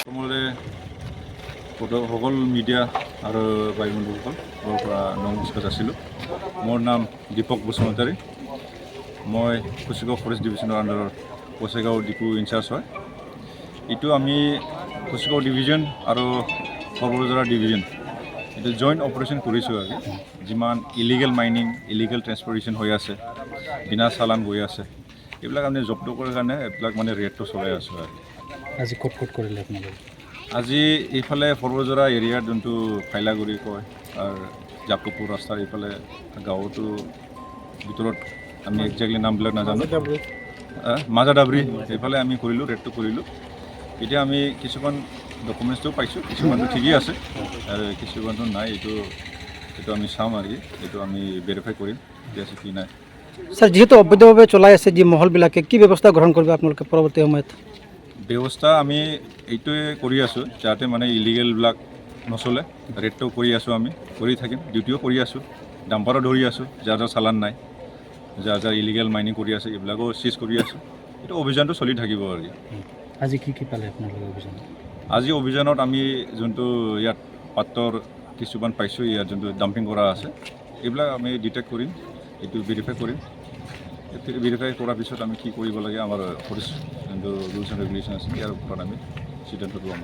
প্ৰথমতে সকল মিডিয়া আৰু ভাই বন্ধুসকলৰ পৰা নমস্কাৰ যাচিলোঁ। মোৰ নাম দীপক বসুমতাৰী। মই কুচিগাঁও ফৰেষ্ট ডিভিজনৰ আণ্ডাৰৰ কুচিগাঁও ডিপু ইনচাৰ্জ হয়। এইটো আমি কুচিগাঁও ডিভিজন আৰু সৰ্বজৰা ডিভিজন এইটো জইণ্ট অপাৰেশ্যন কৰিছোঁ আৰু যিমান ইলিগেল মাইনিং ইলিগেল ট্ৰেন্সপৰ্টেশ্যন হৈ আছে, বিনা চালান গৈ আছে, এইবিলাক আমি জব্দ কৰাৰ কাৰণে এইবিলাক মানে ৰেডটো চলাই আছোঁ আৰু আজি ক'ত কৰিলে আপোনালোকে? আজি এইফালে সৰ্বজৰা এৰিয়াৰ যোনটো ফাইলাগুৰি কয় আৰু জাকপুৰ ৰাস্তাৰ এইফালে গাঁৱতো ভিতৰত আমি একজেক্টলি নামবিলাক নাজানো, মাজাডাবৰি এইফালে আমি কৰিলোঁ, ৰেডটো কৰিলোঁ। এতিয়া আমি কিছুমান ডকুমেণ্টছটো পাইছোঁ, কিছুমানটো ঠিকেই আছে আৰু কিছুমানটো নাই। এইটো আমি চাম আৰু এইটো আমি ভেৰিফাই কৰিম কি আছে কি নাই। স্যাৰ, যিহেতু অবৈধভাৱে চলাই আছে যি মহলবিলাকে, কি ব্যৱস্থা গ্ৰহণ কৰিব আপোনালোকে পৰৱৰ্তী সময়ত? ব্যৱস্থা আমি এইটোৱে কৰি আছোঁ যাতে মানে ইলিগেলবিলাক নচলে। ৰেডটো কৰি আছোঁ, আমি কৰি থাকিম, ডিউটিও কৰি আছোঁ, ডাম্পাৰো ধৰি আছোঁ, যাৰ চালান নাই, যাৰ ইলিগেল মাইনিং কৰি আছে এইবিলাকো চিজ কৰি আছোঁ। এইটো অভিযানটো চলি থাকিব আৰু আজি কি পালে আপোনালোকে অভিযানত? আজি অভিযানত আমি যোনটো ইয়াত পাত্ৰৰ কিছুমান পাইছোঁ, ইয়াত যোনটো ডাম্পিং কৰা আছে এইবিলাক আমি ডিটেক্ট কৰিম, এইটো ভেৰিফাই কৰিম। ভেৰিফাই কৰাৰ পিছত আমি কি কৰিব লাগে, আমাৰ ফৰেষ্ট যোনটো ৰুলছ এণ্ড ৰেগুলেশ্যন আছে ইয়াৰ ওপৰত আমি সিদ্ধান্ত ল'ম।